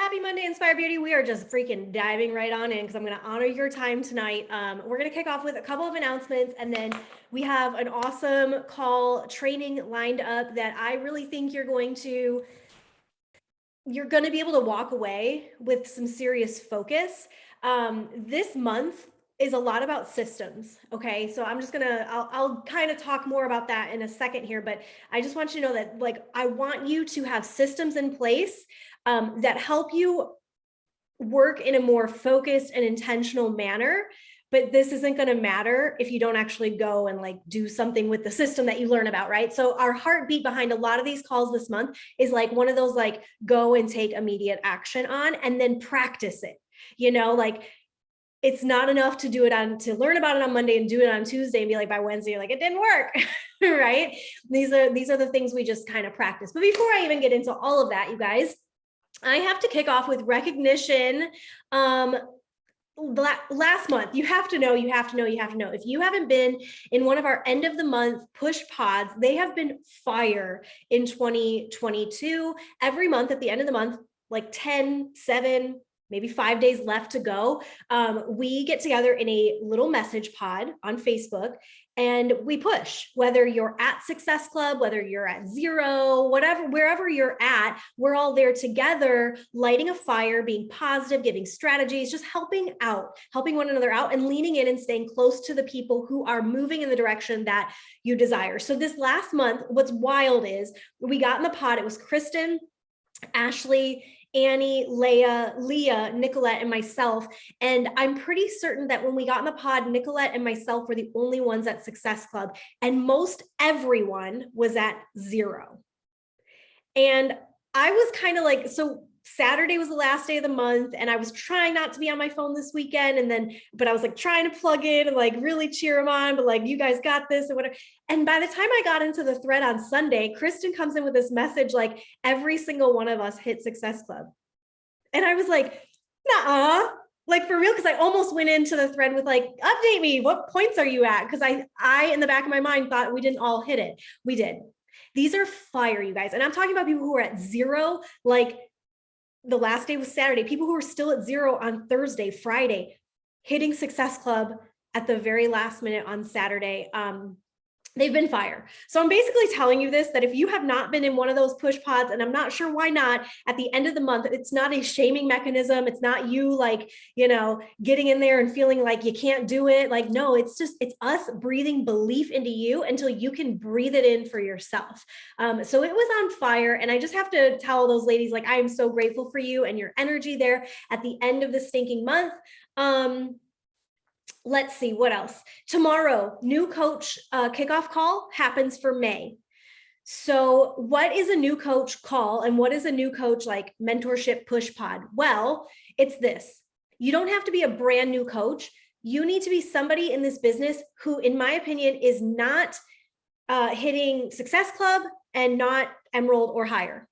Happy Monday, Inspire Beauty. We are just freaking diving right on in because I'm going to honor your time tonight. We're going to kick off with a couple of announcements, and then we have an awesome call training lined up that I really think you're going to be able to walk away with some serious focus. This month is a lot about systems. Okay. So I'm just I'll kind of talk more about that in a second here, but I just want you to know that I want you to have systems in place that help you work in a more focused and intentional manner. But this isn't going to matter if you don't actually go and do something with the system that you learn about, right? So our heartbeat behind a lot of these calls this month is one of those go and take immediate action on and then practice it. It's not enough to to learn about it on Monday and do it on Tuesday and be by Wednesday, you're it didn't work, right? These are the things we just kind of practice. But before I even get into all of that, you guys, I have to kick off with recognition. Last month, you have to know. If you haven't been in one of our end of the month push pods, they have been fire in 2022. Every month at the end of the month, 10, 7, maybe 5 days left to go. We get together in a little message pod on Facebook and we push, whether you're at Success Club, whether you're at 0, wherever you're at, we're all there together, lighting a fire, being positive, giving strategies, just helping one another out and leaning in and staying close to the people who are moving in the direction that you desire. So this last month, what's wild is we got in the pod, it was Kristen, Ashley, Annie, Leah, Nicolette, and myself. And I'm pretty certain that when we got in the pod, Nicolette and myself were the only ones at Success Club, and most everyone was at 0. And I was kind of so Saturday was the last day of the month, and I was trying not to be on my phone this weekend. But I was trying to plug in and really cheer them on, but you guys got this and whatever. And by the time I got into the thread on Sunday, Kristen comes in with this message, every single one of us hit Success Club. And I was nuh-uh, for real. Cause I almost went into the thread with update me. What points are you at? Cause I, in the back of my mind, thought we didn't all hit it. We did. These are fire, you guys. And I'm talking about people who are at 0, the last day was Saturday, people who were still at 0 on Thursday, Friday, hitting Success Club at the very last minute on Saturday. They've been fire. So I'm basically telling you this, that if you have not been in one of those push pods, and I'm not sure why not, at the end of the month, it's not a shaming mechanism. It's not you getting in there and feeling you can't do it. No, it's us breathing belief into you until you can breathe it in for yourself. So it was on fire. And I just have to tell those ladies, I am so grateful for you and your energy there at the end of the stinking month. Let's see what else. Tomorrow, new coach kickoff call happens for May. So what is a new coach call and what is a new coach mentorship push pod? Well, it's this. You don't have to be a brand new coach. You need to be somebody in this business who, in my opinion, is not hitting Success Club and not Emerald or higher.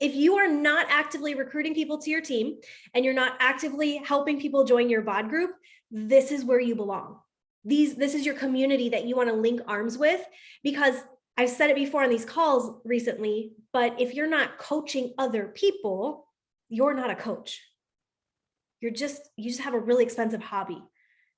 If you are not actively recruiting people to your team and you're not actively helping people join your VOD group, this is where you belong. This is your community that you want to link arms with, because I've said it before on these calls recently, but if you're not coaching other people, you're not a coach. You just have a really expensive hobby.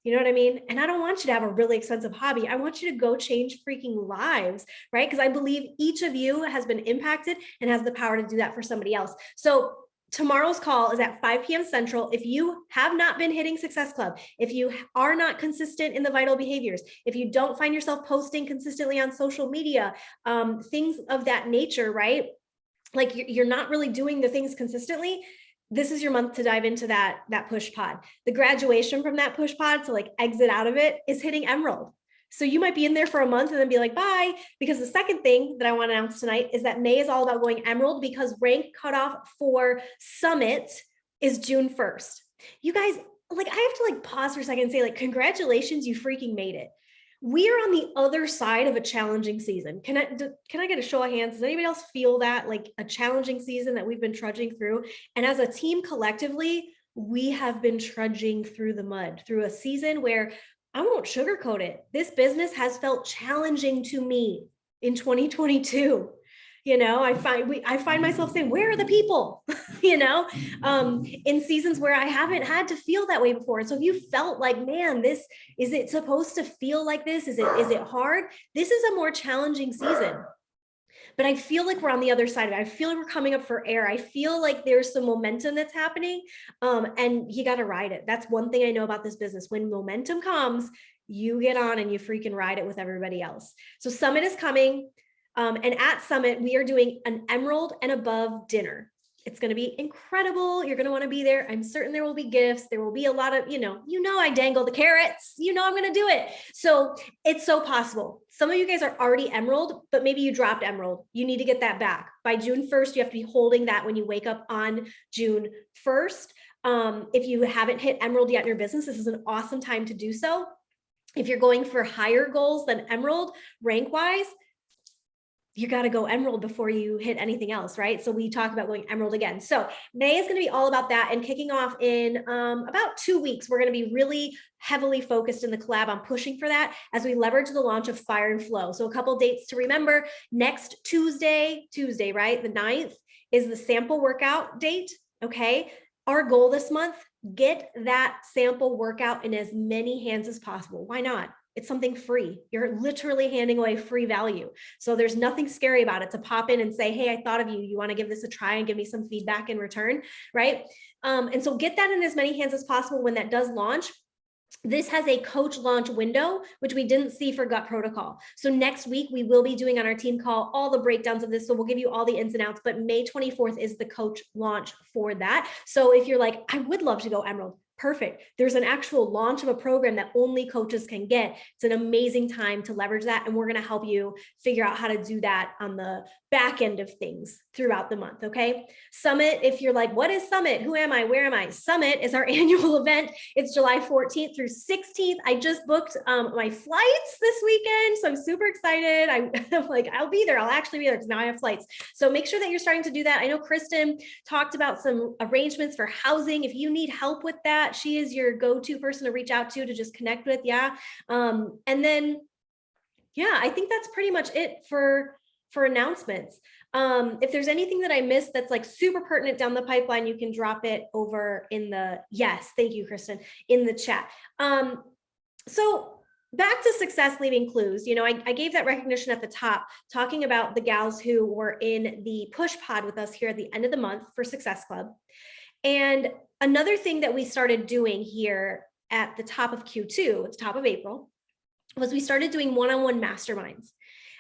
You know what I mean? And I don't want you to have a really expensive hobby. I want you to go change freaking lives, right? Because I believe each of you has been impacted and has the power to do that for somebody else. So tomorrow's call is at 5 p.m. Central. If you have not been hitting Success Club, if you are not consistent in the vital behaviors, if you don't find yourself posting consistently on social media, things of that nature, right? You're not really doing the things consistently. This is your month to dive into that push pod. The graduation from that push pod to exit out of it is hitting Emerald. So you might be in there for a month and then be bye. Because the second thing that I want to announce tonight is that May is all about going Emerald, because rank cutoff for Summit is June 1st. You guys, I have to pause for a second and say congratulations, you freaking made it. We are on the other side of a challenging season. Can I get a show of hands? Does anybody else feel that a challenging season that we've been trudging through? And as a team collectively, we have been trudging through the mud, through a season where I won't sugarcoat it. This business has felt challenging to me in 2022. I find myself saying, where are the people? in seasons where I haven't had to feel that way before. And so if you felt like, man, is it supposed to feel like this? Is it hard? This is a more challenging season. But I feel like we're on the other side of it. I feel like we're coming up for air. I feel like there's some momentum that's happening, and you got to ride it. That's one thing I know about this business. When momentum comes, you get on and you freaking ride it with everybody else. So Summit is coming. And at Summit, we are doing an Emerald and above dinner. It's going to be incredible. You're going to want to be there. I'm certain there will be gifts. There will be a lot of, I dangle the carrots, I'm going to do it. So it's so possible. Some of you guys are already Emerald, but maybe you dropped Emerald. You need to get that back by June 1st. You have to be holding that when you wake up on June 1st. If you haven't hit Emerald yet in your business, this is an awesome time to do so. If you're going for higher goals than Emerald rank wise, you got to go Emerald before you hit anything else, right? So we talk about going Emerald again. So May is going to be all about that, and kicking off in about 2 weeks, we're going to be really heavily focused in the collab on pushing for that as we leverage the launch of Fire and Flow. So a couple of dates to remember: next Tuesday, right? The 9th is the sample workout date. Okay. Our goal this month, get that sample workout in as many hands as possible. Why not? It's something free. You're literally handing away free value. So there's nothing scary about it to pop in and say, hey, I thought of you. You want to give this a try and give me some feedback in return, right? And so get that in as many hands as possible when that does launch. This has a coach launch window, which we didn't see for Gut Protocol. So next week, we will be doing on our team call all the breakdowns of this. So we'll give you all the ins and outs, but May 24th is the coach launch for that. So if you're like, I would love to go Emerald, perfect. There's an actual launch of a program that only coaches can get. It's an amazing time to leverage that. And we're going to help you figure out how to do that on the back end of things throughout the month. Okay. Summit. If you're like, what is Summit? Who am I? Where am I? Summit is our annual event. It's July 14th through 16th. I just booked my flights this weekend. So I'm super excited. I'm like, I'll be there. I'll actually be there because now I have flights. So make sure that you're starting to do that. I know Kristen talked about some arrangements for housing. If you need help with that, she is your go-to person to reach out to just connect with. Yeah. And then, yeah, I think that's pretty much it for announcements. If there's anything that I missed that's like super pertinent down the pipeline, you can drop it over in the, yes, thank you, Kristen, in the chat. So back to success leaving clues. I gave that recognition at the top, talking about the gals who were in the push pod with us here at the end of the month for Success Club. And another thing that we started doing here at the top of Q2, at the top of April, was we started doing one-on-one masterminds.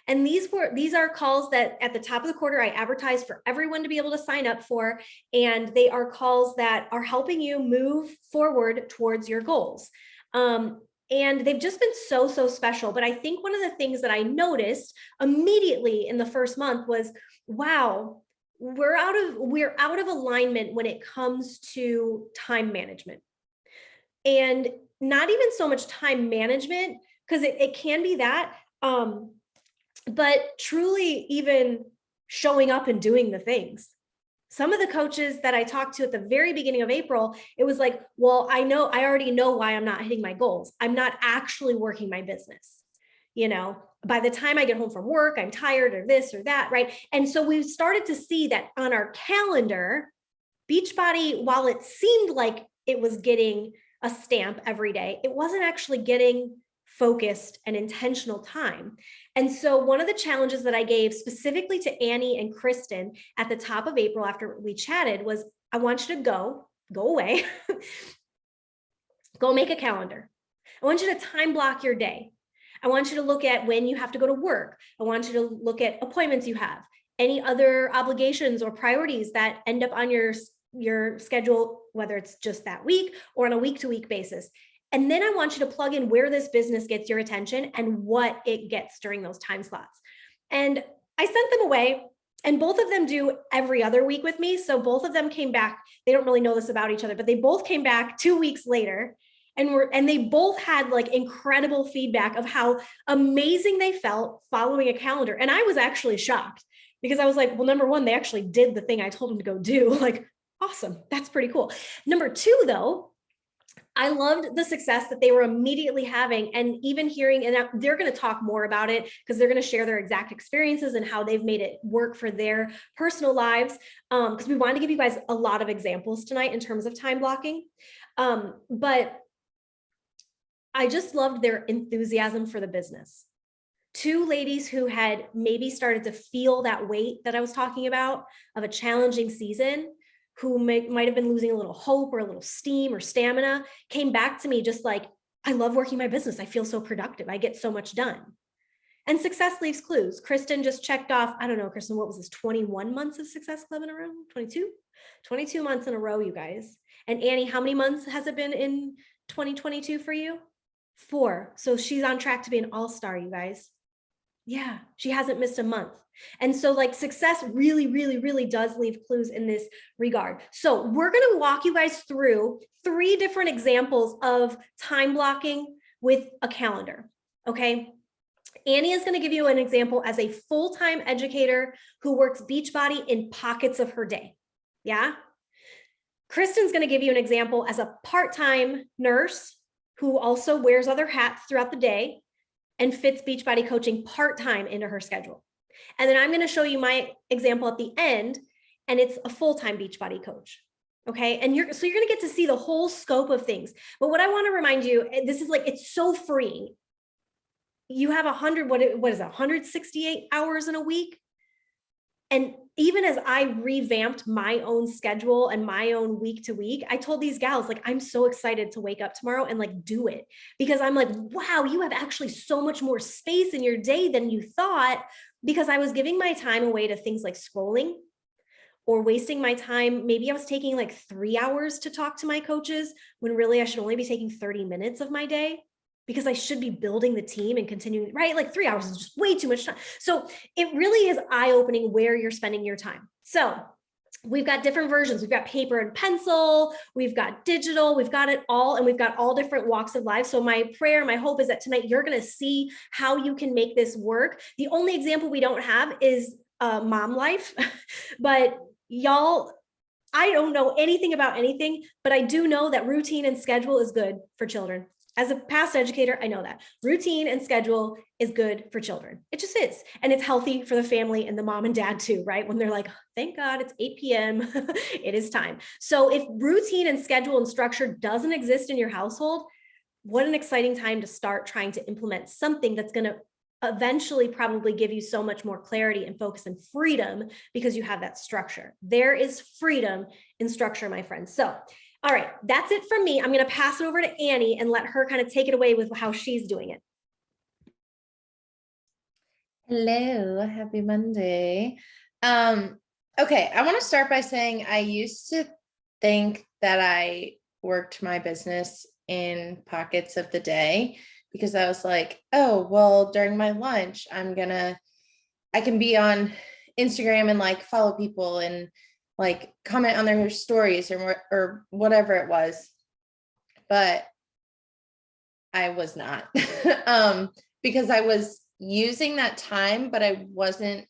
And these are calls that at the top of the quarter, I advertise for everyone to be able to sign up for. And they are calls that are helping you move forward towards your goals. And they've just been so, so special. But I think one of the things that I noticed immediately in the first month was, wow, we're out of alignment when it comes to time management. And not even so much time management, because it can be that, but truly even showing up and doing the things. Some of the coaches that I talked to at the very beginning of April, it was like, well, I already know why I'm not hitting my goals. I'm not actually working my business. By the time I get home from work, I'm tired or this or that, right? And so we started to see that on our calendar, Beachbody, while it seemed like it was getting a stamp every day, it wasn't actually getting focused and intentional time. And so one of the challenges that I gave specifically to Annie and Kristen at the top of April after we chatted was, I want you to go away, go make a calendar. I want you to time block your day. I want you to look at when you have to go to work. I want you to look at appointments you have, any other obligations or priorities that end up on your schedule, whether it's just that week or on a week-to-week basis. And then I want you to plug in where this business gets your attention and what it gets during those time slots. And I sent them away, and both of them do every other week with me. So both of them came back. They don't really know this about each other, but they both came back 2 weeks later, and they both had like incredible feedback of how amazing they felt following a calendar. And I was actually shocked because I was like, well, number one, they actually did the thing I told them to go do. Like, awesome. That's pretty cool. Number two, though, I loved the success that they were immediately having, and even hearing, and they're going to talk more about it because they're going to share their exact experiences and how they've made it work for their personal lives. Because we wanted to give you guys a lot of examples tonight in terms of time blocking. But I just loved their enthusiasm for the business. Two ladies who had maybe started to feel that weight that I was talking about of a challenging season, who might have been losing a little hope or a little steam or stamina, came back to me just like, I love working my business. I feel so productive. I get so much done. And success leaves clues. Kristen just checked off, I don't know, Kristen, what was this, 21 months of Success Club in a row? 22? 22 months in a row, you guys. And Annie, how many months has it been in 2022 for you? 4. So she's on track to be an all-star, you guys. Yeah, she hasn't missed a month. And so like success really, really, really does leave clues in this regard. So we're going to walk you guys through 3 different examples of time blocking with a calendar. Okay. Annie is going to give you an example as a full-time educator who works Beachbody in pockets of her day. Yeah. Kristen's going to give you an example as a part-time nurse who also wears other hats throughout the day and fits Beachbody coaching part-time into her schedule. And then I'm going to show you my example at the end, and it's a full-time Beachbody coach. Okay. And you're going to get to see the whole scope of things. But what I want to remind you, this is like, it's so freeing. You have 168 hours in a week. And even as I revamped my own schedule and my own week to week, I told these gals, like, I'm so excited to wake up tomorrow and like do it, because I'm like, wow, you have actually so much more space in your day than you thought, because I was giving my time away to things like scrolling or wasting my time. Maybe I was taking like 3 hours to talk to my coaches when really I should only be taking 30 minutes of my day, because I should be building the team and continuing, right? Like 3 hours is just way too much time. So it really is eye-opening where you're spending your time. So we've got different versions. We've got paper and pencil, we've got digital, we've got it all, and we've got all different walks of life. So my prayer, my hope is that tonight you're going to see how you can make this work. The only example we don't have is mom life, but y'all, I don't know anything about anything, but I do know that routine and schedule is good for children. As a past educator, I know that routine and schedule is good for children. It just is. And it's healthy for the family and the mom and dad too, right? When they're like, thank God it's 8 p.m. it is time. So if routine and schedule and structure doesn't exist in your household, what an exciting time to start trying to implement something that's going to eventually probably give you so much more clarity and focus and freedom, because you have that structure. There is freedom in structure, my friends. So all right, that's it from me. I'm going to pass it over to Annie and let her kind of take it away with how she's doing it. Hello, happy Monday. Okay, I want to start by saying I used to think that I worked my business in pockets of the day, because I was like, oh, well, during my lunch, I can be on Instagram and like follow people and like comment on their stories or whatever it was. But I was not, because I was using that time, but I wasn't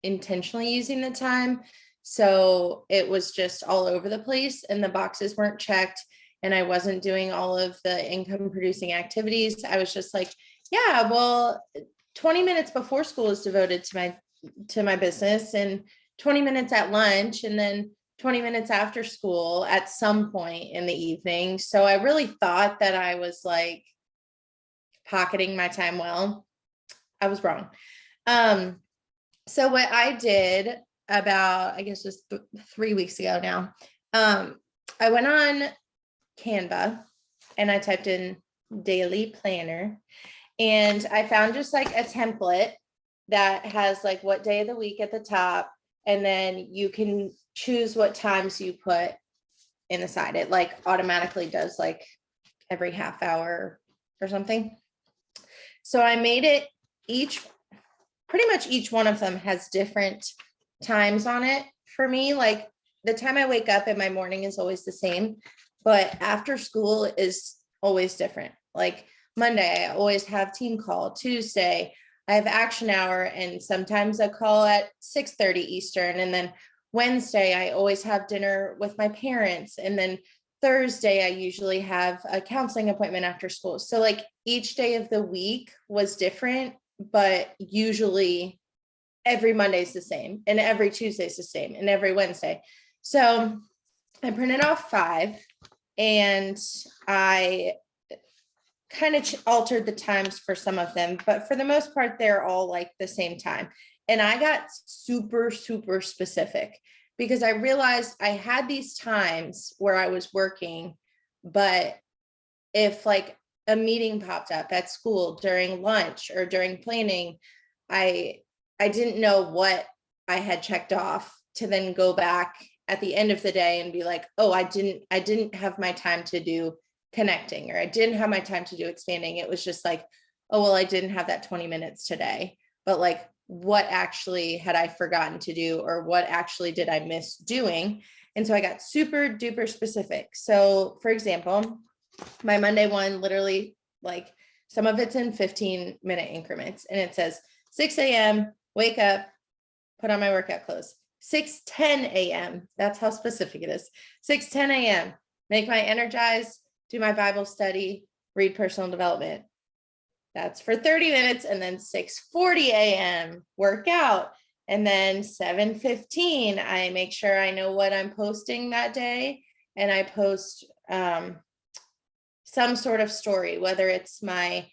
intentionally using the time. So it was just all over the place and the boxes weren't checked, and I wasn't doing all of the income producing activities. I was just like, yeah, well, 20 minutes before school is devoted to my business, and 20 minutes at lunch, and then 20 minutes after school at some point in the evening. So I really thought that I was like pocketing my time well. I was wrong. So what I did about, I guess it was 3 weeks ago now, I went on Canva and I typed in daily planner, and I found just like a template that has like what day of the week at the top, and then you can choose what times you put in the side. It like automatically does like every half hour or something. So I made it pretty much each one of them has different times on it for me. Like the time I wake up in my morning is always the same, but after school is always different. Like Monday, I always have team call. Tuesday, I have action hour, and sometimes a call at 6:30 Eastern. And then Wednesday, I always have dinner with my parents. And then Thursday, I usually have a counseling appointment after school. So like each day of the week was different, but usually every Monday is the same, and every Tuesday is the same, and every Wednesday. So I printed off 5, and I kind of altered the times for some of them, but for the most part, they're all like the same time. And I got super, super specific because I realized I had these times where I was working, but if like a meeting popped up at school during lunch or during planning, I didn't know what I had checked off to then go back at the end of the day and be like, oh, I didn't have my time to do connecting, or I didn't have my time to do expanding. It was just like, oh, well, I didn't have that 20 minutes today, but like, what actually had I forgotten to do, or what actually did I miss doing? And so I got super duper specific. So for example, my Monday one, literally like some of it's in 15-minute increments, and it says 6 a.m., wake up, put on my workout clothes. 6:10 a.m. That's how specific it is. 6:10 a.m. Make my energize, do my Bible study, read personal development. That's for 30 minutes. And then 6:40 a.m. workout. And then 7:15, I make sure I know what I'm posting that day. And I post some sort of story, whether it's my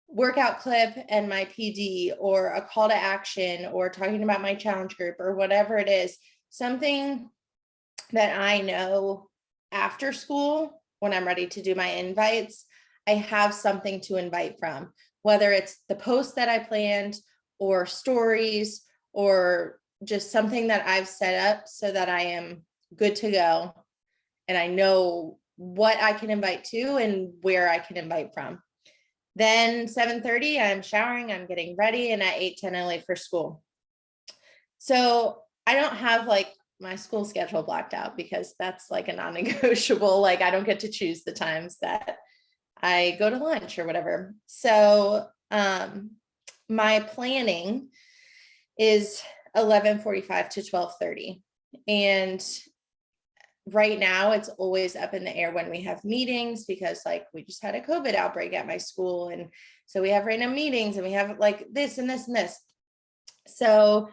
workout clip and my PD, or a call to action, or talking about my challenge group, or whatever it is, something that I know after school when I'm ready to do my invites, I have something to invite from, whether it's the post that I planned, or stories, or just something that I've set up so that I am good to go. And I know what I can invite to and where I can invite from. Then 7:30, I'm showering, I'm getting ready, and at 8:10, I leave for school. So I don't have like my school schedule blocked out, because that's like a non-negotiable. Like I don't get to choose the times that I go to lunch or whatever. So my planning is 11:45 to 12:30. And right now it's always up in the air when we have meetings, because like we just had a COVID outbreak at my school. And so we have random meetings, and we have like this and this and this. So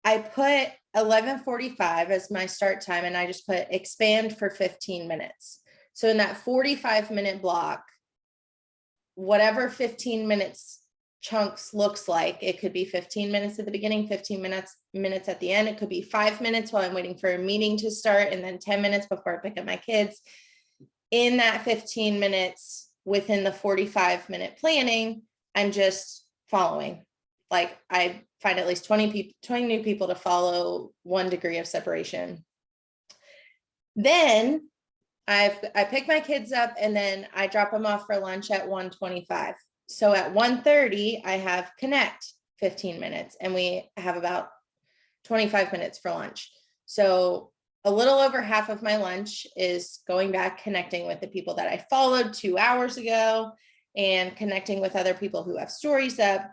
I put 11:45 as my start time, and I just put expand for 15 minutes. So in that 45-minute block, whatever 15 minutes chunks looks like, it could be 15 minutes at the beginning, 15 minutes at the end. It could be 5 minutes while I'm waiting for a meeting to start, and then 10 minutes before I pick up my kids. In that 15 minutes within the 45-minute planning, I'm just following. Like I find at least 20 new people to follow, 1 degree of separation. Then I pick my kids up, and then I drop them off for lunch at 1:25. So at 1:30, I have connect 15 minutes, and we have about 25 minutes for lunch. So a little over half of my lunch is going back, connecting with the people that I followed 2 hours ago, and connecting with other people who have stories up.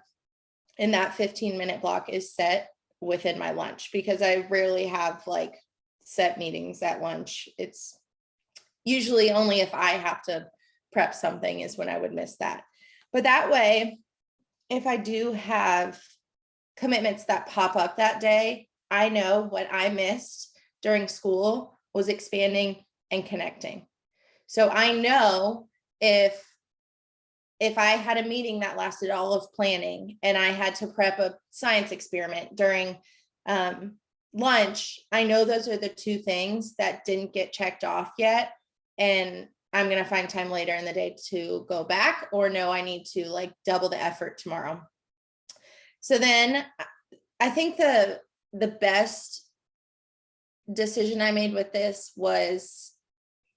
And that 15-minute block is set within my lunch, because I rarely have like set meetings at lunch. It's usually only if I have to prep something is when I would miss that. But that way, if I do have commitments that pop up that day, I know what I missed during school was expanding and connecting. So I know if I had a meeting that lasted all of planning, and I had to prep a science experiment during lunch, I know those are the 2 things that didn't get checked off yet. And I'm going to find time later in the day to go back, or no, I need to like double the effort tomorrow. So then I think the best decision I made with this was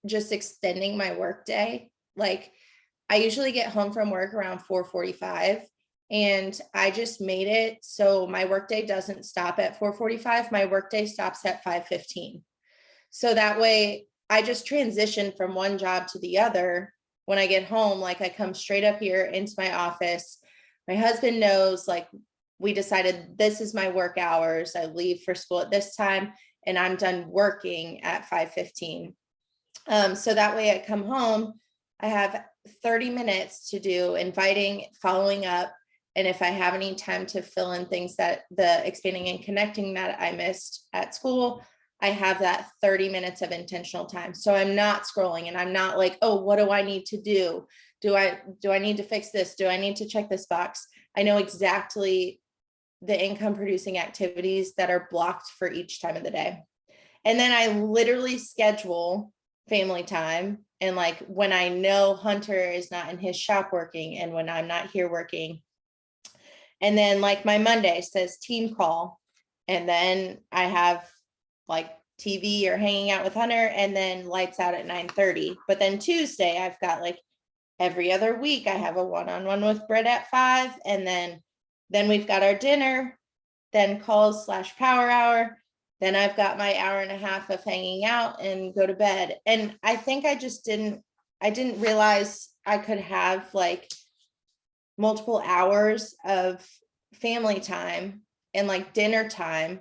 just extending my work day. Like I usually get home from work around 4:45, and I just made it so my workday doesn't stop at 4:45. My workday stops at 5:15. So that way I just transition from one job to the other. When I get home, like I come straight up here into my office. My husband knows, like we decided this is my work hours. I leave for school at this time, and I'm done working at 5:15. So that way I come home, I have 30 minutes to do inviting, following up. And if I have any time to fill in things that the expanding and connecting that I missed at school, I have that 30 minutes of intentional time. So I'm not scrolling and I'm not like, oh, what do I need to do? Do I need to fix this? Do I need to check this box? I know exactly the income producing activities that are blocked for each time of the day. And then I literally schedule family time. And like when I know Hunter is not in his shop working and when I'm not here working. And then like my Monday says team call. And then I have like TV or hanging out with Hunter and then lights out at 9:30. But then Tuesday, I've got like every other week, I have a one-on-one with Britt at 5. And then we've got our dinner, then calls / power hour. Then I've got my hour and a half of hanging out and go to bed. And I think I didn't realize I could have like multiple hours of family time and like dinner time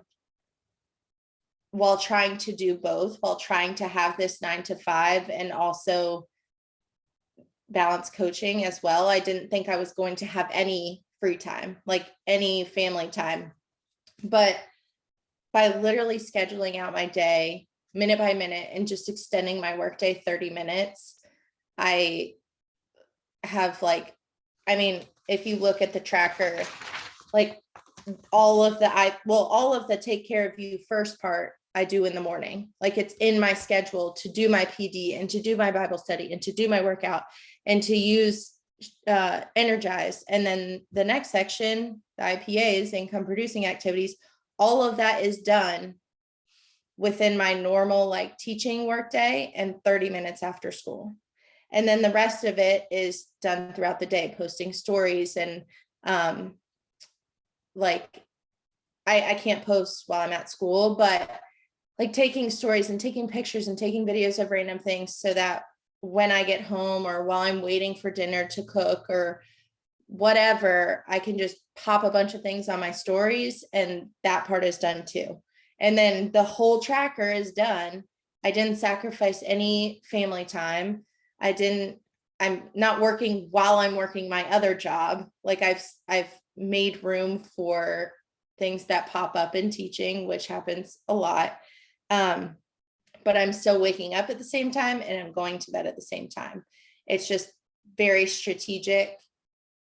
while trying to do both, while trying to have this 9 to 5 and also balance coaching as well. I didn't think I was going to have any free time, like any family time. But by literally scheduling out my day minute by minute and just extending my workday 30 minutes, I have like, I mean, if you look at the tracker, like all of the take care of you first part I do in the morning. Like it's in my schedule to do my PD and to do my Bible study and to do my workout and to use Energize. And then the next section, the IPAs, income producing activities, all of that is done within my normal like teaching workday and 30 minutes after school. And then the rest of it is done throughout the day, posting stories and like I can't post while I'm at school, but like taking stories and taking pictures and taking videos of random things so that when I get home or while I'm waiting for dinner to cook or whatever, I can just pop a bunch of things on my stories and that part is done too. And then the whole tracker is done. I didn't sacrifice any family time. I'm not working while I'm working my other job. Like I've made room for things that pop up in teaching, which happens a lot. But I'm still waking up at the same time and I'm going to bed at the same time. It's just very strategic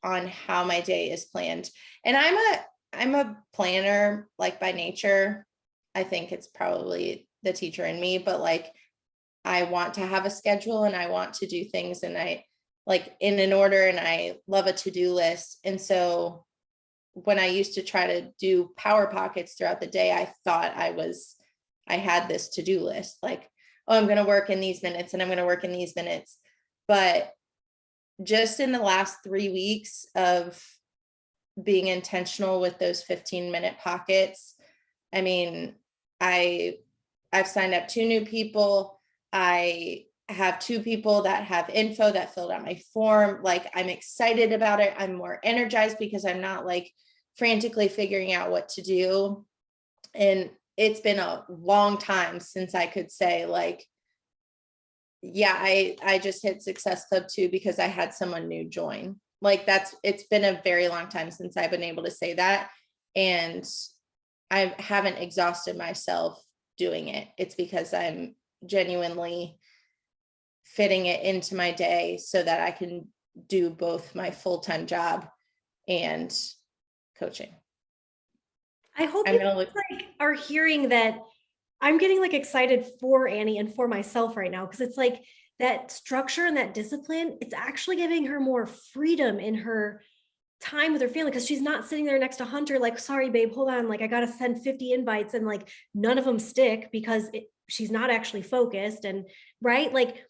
on how my day is planned. And I'm a planner, like by nature. I think it's probably the teacher in me, but like I want to have a schedule and I want to do things and I like in an order and I love a to-do list. And so when I used to try to do power pockets throughout the day, I thought I had this to-do list, like, oh, I'm going to work in these minutes and I'm going to work in these minutes. But just in the last 3 weeks of being intentional with those 15-minute pockets, I mean, I've signed up 2 new people. I have 2 people that have info that filled out my form. Like I'm excited about it. I'm more energized because I'm not like frantically figuring out what to do. And it's been a long time since I could say like, yeah, I just hit Success Club 2 because I had someone new join. Like it's been a very long time since I've been able to say that. And I haven't exhausted myself doing it. It's because I'm genuinely fitting it into my day so that I can do both my full-time job and coaching. I hope you like are hearing that I'm getting like excited for Annie and for myself right now, because it's like that structure and that discipline, it's actually giving her more freedom in her time with her family, because she's not sitting there next to Hunter like, sorry babe, hold on, like I gotta send 50 invites and like none of them stick because she's not actually focused. And right, like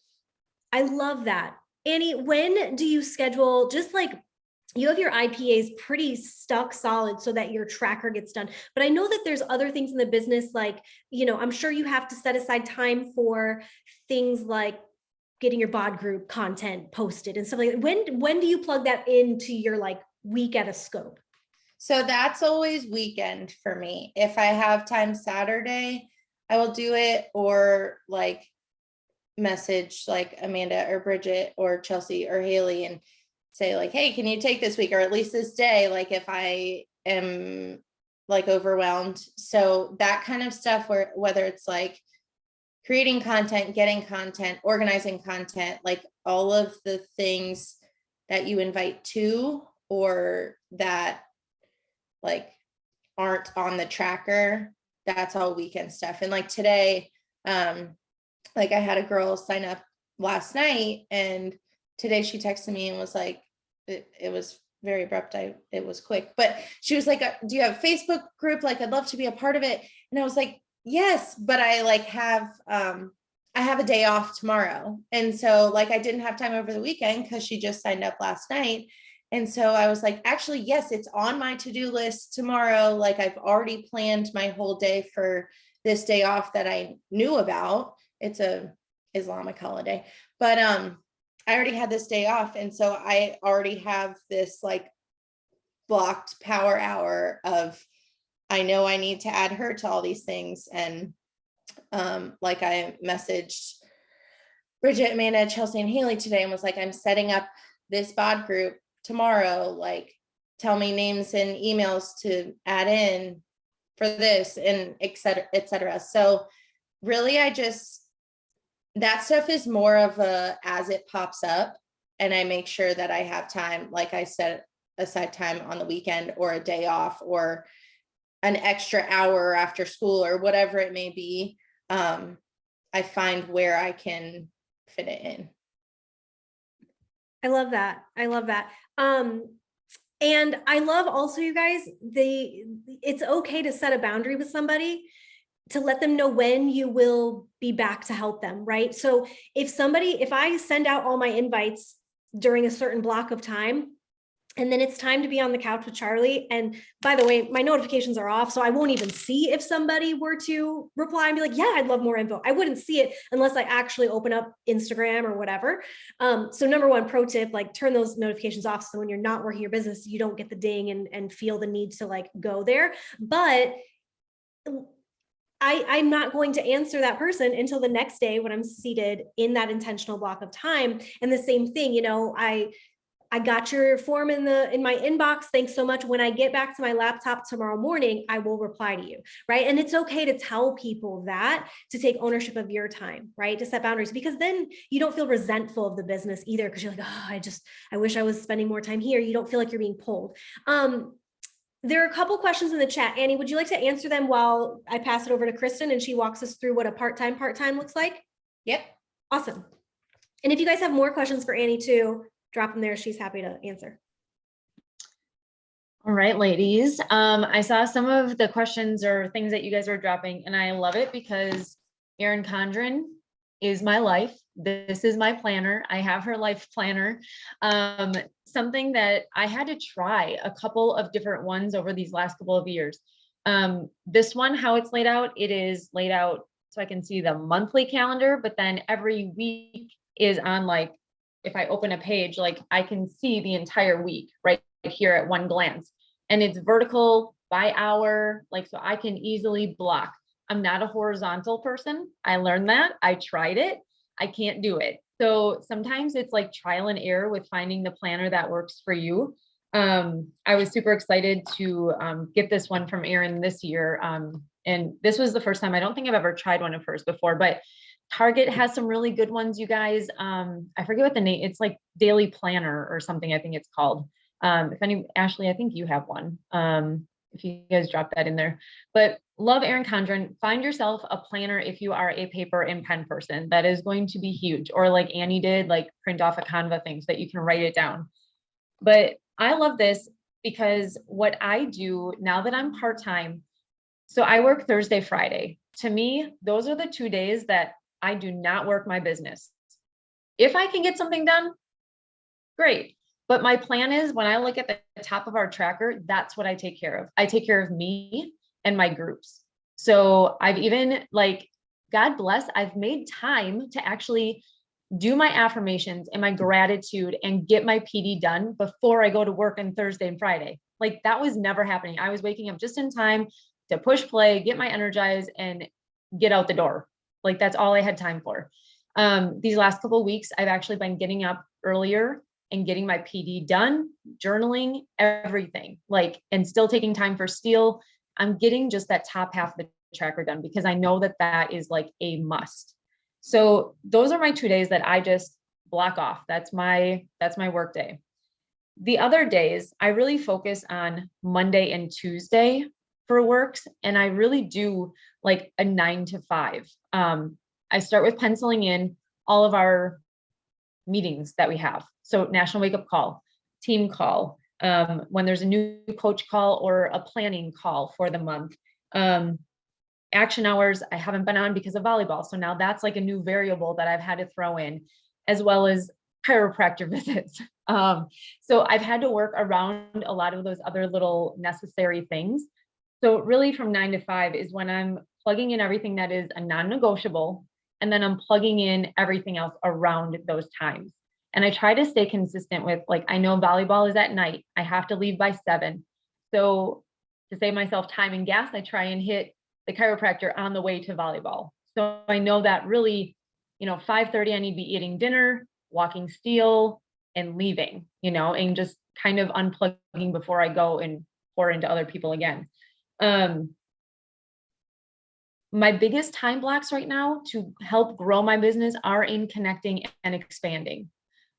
I love that. Annie, when do you schedule, just like you have your IPAs pretty stuck solid so that your tracker gets done. But I know that there's other things in the business, like, you know, I'm sure you have to set aside time for things like getting your bod group content posted and stuff like that. When do you plug that into your like week at a scope? So that's always weekend for me. If I have time Saturday, I will do it, or like message like Amanda or Bridget or Chelsea or Haley and say like, hey, can you take this week or at least this day? Like if I am like overwhelmed. So that kind of stuff where whether it's like creating content, getting content, organizing content, like all of the things that you invite to or that like aren't on the tracker, that's all weekend stuff. And like today, like I had a girl sign up last night and today she texted me and was like, it was very abrupt. It was quick, but she was like, do you have a Facebook group? Like, I'd love to be a part of it. And I was like, yes, but I like have, I have a day off tomorrow. And so like, I didn't have time over the weekend because she just signed up last night. And so I was like, actually, yes, it's on my to-do list tomorrow. Like I've already planned my whole day for this day off that I knew about. It's a Islamic holiday, but, I already had this day off. And so I already have this like blocked power hour of, I know I need to add her to all these things. And like I messaged Bridget, Amanda, Chelsea, and Haley today and was like, I'm setting up this bod group tomorrow. Like, tell me names and emails to add in for this and et cetera, et cetera. So really, that stuff is more of a, as it pops up and I make sure that I have time, like I set aside time on the weekend or a day off or an extra hour after school or whatever it may be. I find where I can fit it in. I love that. I love that. And I love also, you guys, it's okay to set a boundary with somebody to let them know when you will be back to help them, right? So if I send out all my invites during a certain block of time, and then it's time to be on the couch with Charlie. And by the way, my notifications are off, so I won't even see if somebody were to reply and be like, yeah, I'd love more info. I wouldn't see it unless I actually open up Instagram or whatever. So number one, pro tip, like turn those notifications off. So when you're not working your business, you don't get the ding and feel the need to like go there. But I'm not going to answer that person until the next day when I'm seated in that intentional block of time. And the same thing, I got your form in my inbox. Thanks so much. When I get back to my laptop tomorrow morning, I will reply to you, right? And it's okay to tell people that, to take ownership of your time, right? To set boundaries, because then you don't feel resentful of the business either. Cause you're like, oh, I wish I was spending more time here. You don't feel like you're being pulled. There are a couple questions in the chat. Annie, would you like to answer them while I pass it over to Kristen and she walks us through what a part-time looks like? Yep. Awesome. And if you guys have more questions for Annie too, drop them there. She's happy to answer. All right, ladies. I saw some of the questions or things that you guys are dropping, and I love it because Erin Condren is my life. This is my planner. I have her life planner. Something that I had to try a couple of different ones over these last couple of years. This one, how it's laid out, it is laid out so I can see the monthly calendar, but then every week is on like, if I open a page, like I can see the entire week right here at one glance. And it's vertical by hour, like, so I can easily block. I'm not a horizontal person. I learned that. I tried it. I can't do it. So sometimes it's like trial and error with finding the planner that works for you. I was super excited to get this one from Erin this year. And this was the first time, I don't think I've ever tried one of hers before, but Target has some really good ones, you guys. I forget what the name, it's like Daily Planner or something, I think it's called. Ashley, I think you have one. If you guys drop that in there, but love Erin Condren. Find yourself a planner if you are a paper and pen person. That is going to be huge. Or like Annie did, like print off a Canva thing so that you can write it down. But I love this because what I do now that I'm part-time, so I work Thursday, Friday. To me, those are the 2 days that I do not work my business. If I can get something done, great. But my plan is when I look at the top of our tracker, that's what I take care of. I take care of me and my groups. So I've even like, God bless, I've made time to actually do my affirmations and my gratitude and get my PD done before I go to work on Thursday and Friday. Like that was never happening. I was waking up just in time to push play, get my energize and get out the door. Like that's all I had time for. These last couple of weeks, I've actually been getting up earlier and getting my PD done, journaling, everything, like, and still taking time for steel. I'm getting just that top half of the tracker done because I know that that is like a must. So those are my 2 days that I just block off. That's my work day. The other days, I really focus on Monday and Tuesday for works. And I really do like a 9 to 5. I start with penciling in all of our meetings that we have. So national wake up call, team call, when there's a new coach call or a planning call for the month. Action hours, I haven't been on because of volleyball. So now that's like a new variable that I've had to throw in, as well as chiropractor visits. So I've had to work around a lot of those other little necessary things. So really from 9 to 5 is when I'm plugging in everything that is a non-negotiable, and then I'm plugging in everything else around those times. And I try to stay consistent with, like, I know volleyball is at night. I have to leave by 7. So to save myself time and gas, I try and hit the chiropractor on the way to volleyball. So I know that really, 5:30, I need to be eating dinner, walking steel, and leaving, and just kind of unplugging before I go and pour into other people again. My biggest time blocks right now to help grow my business are in connecting and expanding.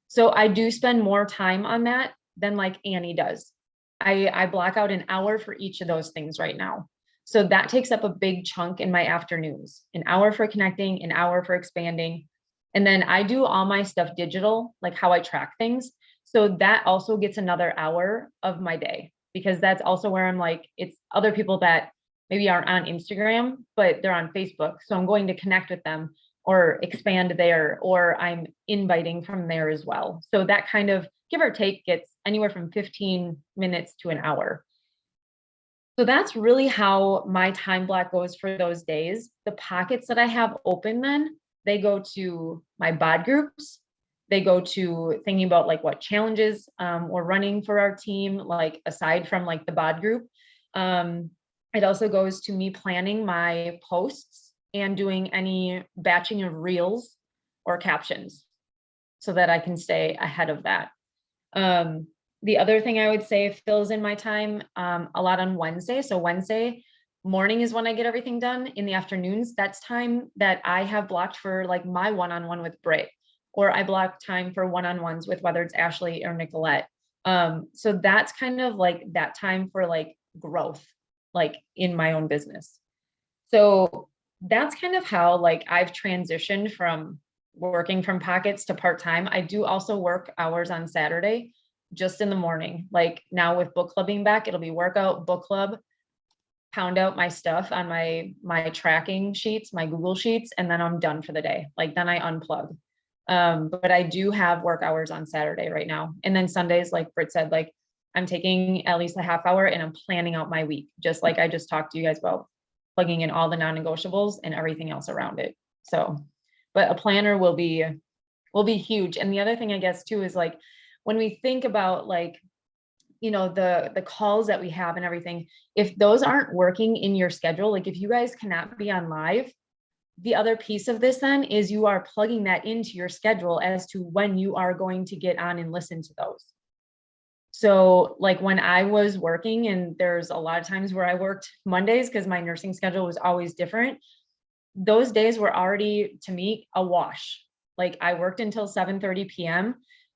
So I do spend more time on that than like Annie does. I block out an hour for each of those things right now. So that takes up a big chunk in my afternoons, an hour for connecting, an hour for expanding. And then I do all my stuff digital, like how I track things. So that also gets another hour of my day, because that's also where I'm like, it's other people that maybe aren't on Instagram, but they're on Facebook. So I'm going to connect with them or expand there, or I'm inviting from there as well. So that kind of, give or take, gets anywhere from 15 minutes to an hour. So that's really how my time block goes for those days. The pockets that I have open then, they go to my bod groups. They go to thinking about like what challenges we're running for our team, like aside from like the bod group. It also goes to me planning my posts and doing any batching of reels or captions so that I can stay ahead of that. The other thing I would say fills in my time a lot on Wednesday. So Wednesday morning is when I get everything done. In the afternoons, that's time that I have blocked for like my one-on-one with Britt, or I block time for one-on-ones with whether it's Ashley or Nicolette. So that's kind of like that time for like growth, like in my own business. So that's kind of how like I've transitioned from working from pockets to part-time. I do also work hours on Saturday, just in the morning. Like now with book club being back, it'll be workout, book club, pound out my stuff on my tracking sheets, my Google Sheets, and then I'm done for the day. Like then I unplug. But I do have work hours on Saturday right now. And then Sundays, like Britt said, like I'm taking at least a half hour and I'm planning out my week, just like I just talked to you guys about, plugging in all the non-negotiables and everything else around it. So, but a planner will be huge. And the other thing I guess too is like, when we think about like, the calls that we have and everything, if those aren't working in your schedule, like if you guys cannot be on live, the other piece of this then is you are plugging that into your schedule as to when you are going to get on and listen to those. So like when I was working, and there's a lot of times where I worked Mondays because my nursing schedule was always different. Those days were already, to me, a wash. Like I worked until 7:30 p.m.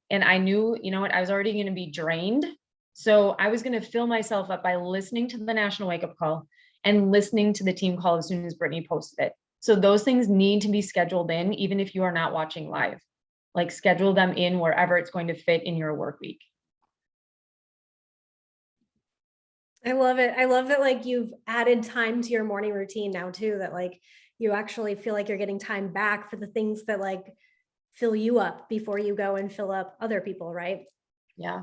and I knew, I was already going to be drained. So I was going to fill myself up by listening to the national wake up call and listening to the team call as soon as Brittany posted it. So those things need to be scheduled in, even if you are not watching live. Like schedule them in wherever it's going to fit in your work week. I love it. I love that like you've added time to your morning routine now too, that like you actually feel like you're getting time back for the things that like fill you up before you go and fill up other people, right? Yeah.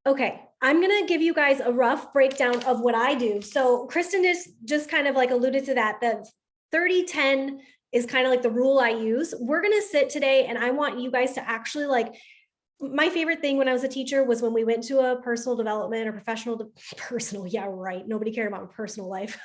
Okay, I'm gonna give you guys a rough breakdown of what I do. So Kristen is just kind of like alluded to that 30-10 is kind of like the rule I use. We're gonna sit today and I want you guys to actually like, my favorite thing when I was a teacher was when we went to a personal development or personal, yeah, right. Nobody cared about my personal life.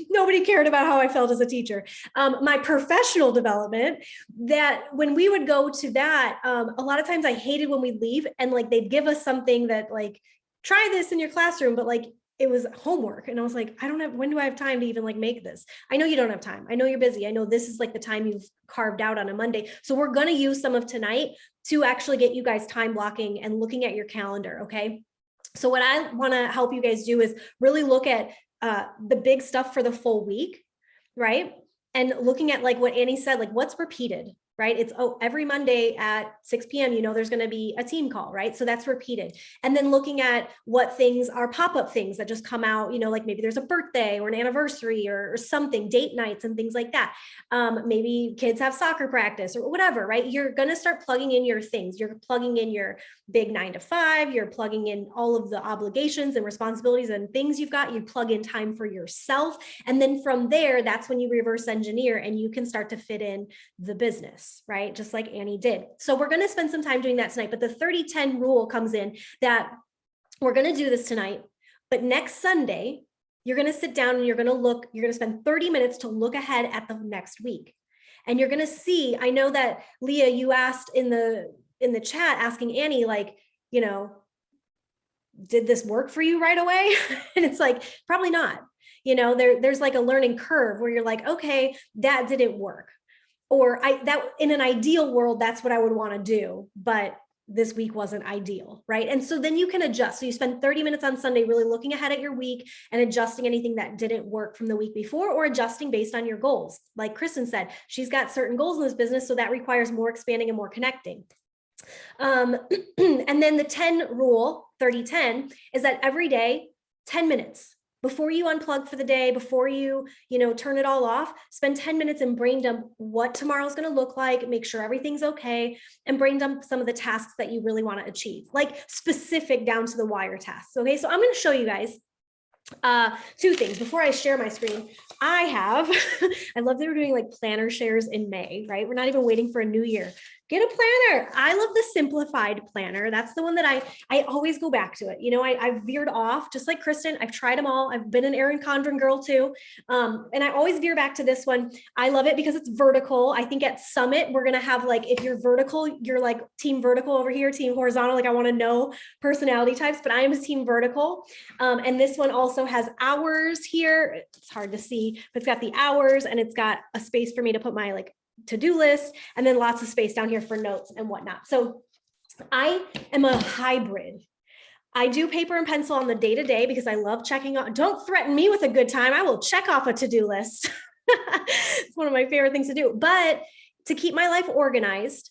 Nobody cared about how I felt as a teacher. My professional development, that when we would go to that, a lot of times I hated when we leave and like they'd give us something that like, try this in your classroom, but like it was homework. And I was like, when do I have time to even like make this? I know you don't have time. I know you're busy. I know this is like the time you've carved out on a Monday. So we're going to use some of tonight to actually get you guys time blocking and looking at your calendar. Okay. So what I want to help you guys do is really look at the big stuff for the full week, right? And looking at like what Annie said, like what's repeated, right? It's, every Monday at 6 p.m., there's going to be a team call, right? So that's repeated. And then looking at what things are pop-up things that just come out, like maybe there's a birthday or an anniversary or something, date nights and things like that. Maybe kids have soccer practice or whatever, right? You're going to start plugging in your things. You're plugging in your big 9 to 5, you're plugging in all of the obligations and responsibilities and things you've got, you plug in time for yourself. And then from there, that's when you reverse engineer and you can start to fit in the business, right? Just like Annie did. So we're going to spend some time doing that tonight, but the 30-10 rule comes in that we're going to do this tonight, but next Sunday, you're going to sit down and you're going to spend 30 minutes to look ahead at the next week. And you're going to see, I know that Leah, you asked in the chat asking Annie, like, did this work for you right away? And it's like, probably not. There's like a learning curve where you're like, okay, that didn't work. Or that in an ideal world, that's what I would want to do. But this week wasn't ideal, right? And so then you can adjust. So you spend 30 minutes on Sunday really looking ahead at your week and adjusting anything that didn't work from the week before, or adjusting based on your goals. Like Kristen said, she's got certain goals in this business, so that requires more expanding and more connecting. And then the 10 rule, 30-10, is that every day, 10 minutes before you unplug for the day, before you, turn it all off, spend 10 minutes and brain dump what tomorrow's going to look like, make sure everything's okay, and brain dump some of the tasks that you really want to achieve, like specific down to the wire tasks. Okay. So I'm going to show you guys two things before I share my screen. I love that we're doing like planner shares in May, right? We're not even waiting for a new year. Get a planner. I love the simplified planner. That's the one that I always go back to it. I've veered off just like Kristen. I've tried them all. I've been an Erin Condren girl too. And I always veer back to this one. I love it because it's vertical. I think at Summit, we're going to have like, if you're vertical, you're like team vertical over here, team horizontal. Like I want to know personality types, but I am a team vertical. And this one also has hours here. It's hard to see, but it's got the hours and it's got a space for me to put my like to-do list, and then lots of space down here for notes and whatnot. So I am a hybrid. I do paper and pencil on the day-to-day because I love checking off. Don't threaten me with a good time. I will check off a to-do list. It's one of my favorite things to do. But to keep my life organized,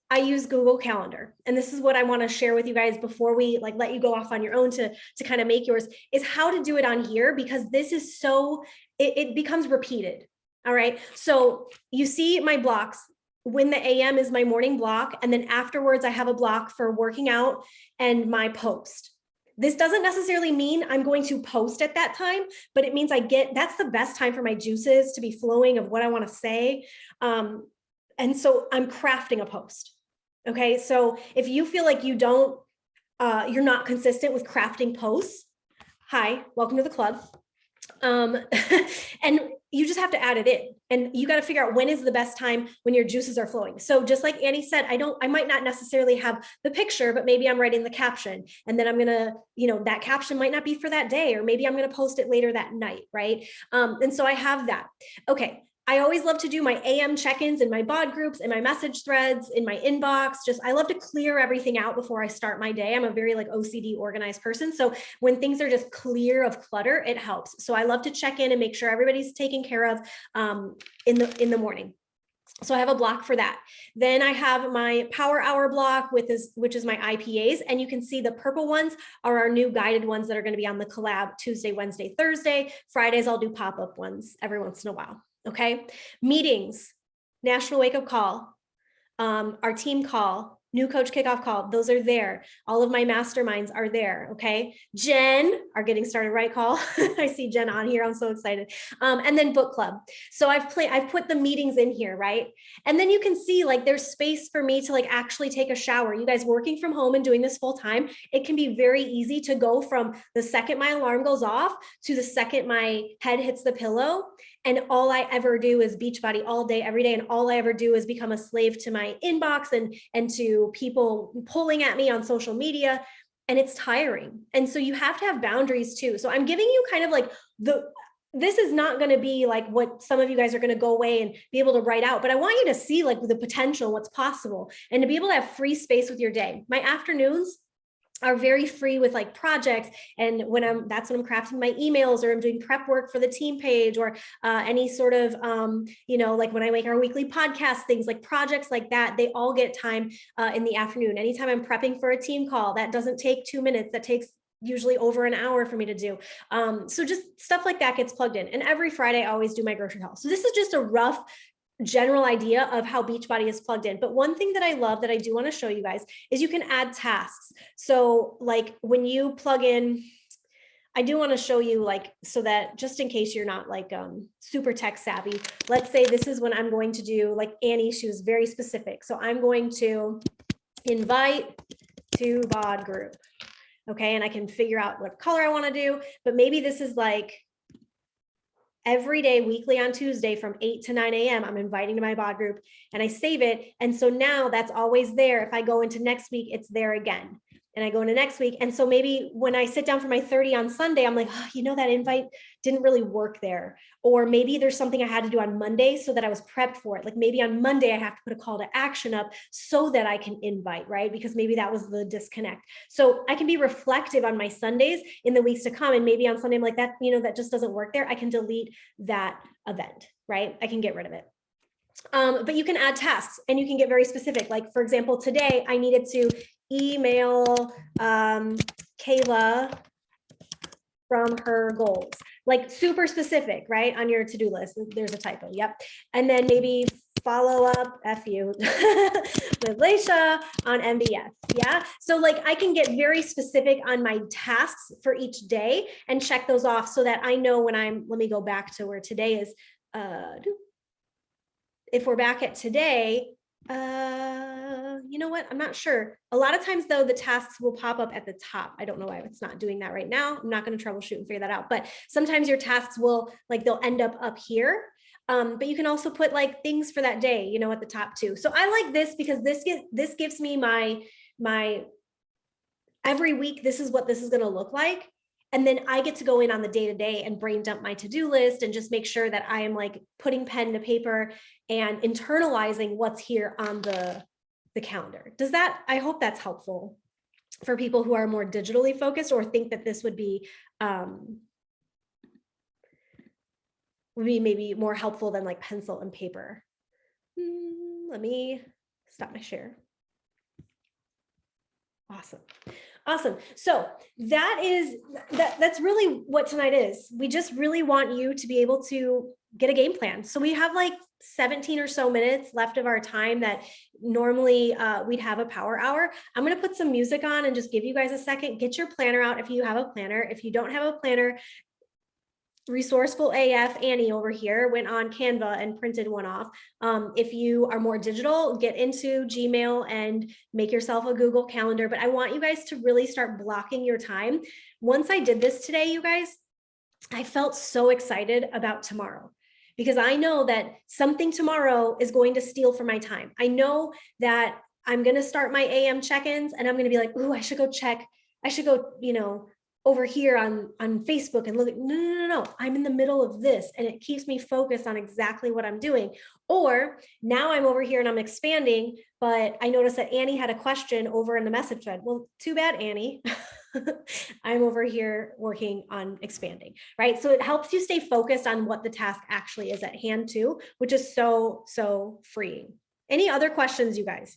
I use Google Calendar. And this is what I want to share with you guys before we like let you go off on your own to kind of make yours, is how to do it on here, because this is so, it becomes repeated. All right. So you see my blocks. When the AM is my morning block, and then afterwards I have a block for working out and my post. This doesn't necessarily mean I'm going to post at that time, but it means that's the best time for my juices to be flowing of what I want to say. And so I'm crafting a post. Okay. So if you feel like you're not consistent with crafting posts, hi, welcome to the club. And you just have to add it in, and you got to figure out when is the best time when your juices are flowing. So just like Annie said, I might not necessarily have the picture, but maybe I'm writing the caption, and then I'm going to, that caption might not be for that day, or maybe I'm going to post it later that night. Right. And so I have that. Okay. I always love to do my AM check-ins in my bod groups, in my message threads, in my inbox. I love to clear everything out before I start my day. I'm a very like OCD organized person. So when things are just clear of clutter, it helps. So I love to check in and make sure everybody's taken care of in the morning. So I have a block for that. Then I have my power hour block which is my IPAs. And you can see the purple ones are our new guided ones that are going to be on the collab Tuesday, Wednesday, Thursday. Fridays, I'll do pop-up ones every once in a while. Okay. Meetings, National Wake Up Call, our team call, New coach kickoff call. Those are there. All of my masterminds are there. Okay. Jen, are getting started right call. I see Jen on here. I'm so excited. And then book club. So I've put the meetings in here, right? And then you can see like there's space for me to like actually take a shower. You guys working from home and doing this full time, it can be very easy to go from the second my alarm goes off to the second my head hits the pillow. And all I ever do is Beachbody all day, every day. And all I ever do is become a slave to my inbox and to people pulling at me on social media. And it's tiring. And so you have to have boundaries too. So I'm giving you kind of like this is not going to be like what some of you guys are going to go away and be able to write out, but I want you to see like the potential, what's possible, and to be able to have free space with your day. My afternoons are very free with like projects. And that's when I'm crafting my emails, or I'm doing prep work for the team page, or any sort of, like when I make our weekly podcast, things like projects like that, they all get time in the afternoon. Anytime I'm prepping for a team call, that doesn't take 2 minutes, that takes usually over an hour for me to do. So just stuff like that gets plugged in. And every Friday, I always do my grocery haul. So this is just a rough general idea of how Beachbody is plugged in. But one thing that I love that I do want to show you guys is you can add tasks. So like when you plug in, I do want to show you like, so that just in case you're not like super tech savvy, let's say this is when I'm going to do, like Annie, she was very specific. So I'm going to invite to bod group. Okay. And I can figure out what color I want to do, but maybe this is like every day, weekly on Tuesday from 8 to 9 a.m., I'm inviting to my bod group, and I save it. And so now that's always there. If I go into next week, it's there again. And I go into next week. And so maybe when I sit down for my 30 on Sunday, I'm like, oh, that invite didn't really work there. Or maybe there's something I had to do on Monday so that I was prepped for it. Like maybe on Monday, I have to put a call to action up so that I can invite, right? Because maybe that was the disconnect. So I can be reflective on my Sundays in the weeks to come. And maybe on Sunday, I'm like that, that just doesn't work there. I can delete that event, right? I can get rid of it. But you can add tasks and you can get very specific. Like for example, today I needed to email Kayla from her goals, like super specific, right? On your to-do list, there's a typo. Yep. And then maybe follow up FU with Leisha on MBF. Yeah. So like I can get very specific on my tasks for each day and check those off so that I know when let me go back to where today is. If we're back at today, you know what? I'm not sure. A lot of times though, the tasks will pop up at the top. I don't know why it's not doing that right now. I'm not going to troubleshoot and figure that out, but sometimes your tasks will they'll end up here. But you can also put like things for that day, at the top too. So I like this because this gives me my every week, this is what this is going to look like. And then I get to go in on the day-to-day and brain dump my to-do list and just make sure that I am like putting pen to paper and internalizing what's here on the calendar. I hope that's helpful for people who are more digitally focused or think that this would be maybe more helpful than like pencil and paper. Let me stop my share. Awesome. So that's really what tonight is. We just really want you to be able to get a game plan. So we have like 17 or so minutes left of our time that normally we'd have a power hour. I'm going to put some music on and just give you guys a second. Get your planner out if you have a planner. If you don't have a planner, Resourceful AF Annie over here went on Canva and printed one off. If you are more digital, get into Gmail and make yourself a Google Calendar. But I want you guys to really start blocking your time. Once I did this today, you guys, I felt so excited about tomorrow because I know that something tomorrow is going to steal from my time. I know that I'm going to start my AM check-ins and I'm going to be like, ooh, I should go, over here on Facebook and look at, no, I'm in the middle of this and it keeps me focused on exactly what I'm doing. Or now I'm over here and I'm expanding, but I noticed that Annie had a question over in the message thread. Well, too bad, Annie. I'm over here working on expanding, right? So it helps you stay focused on what the task actually is at hand too, which is so freeing. Any other questions, you guys?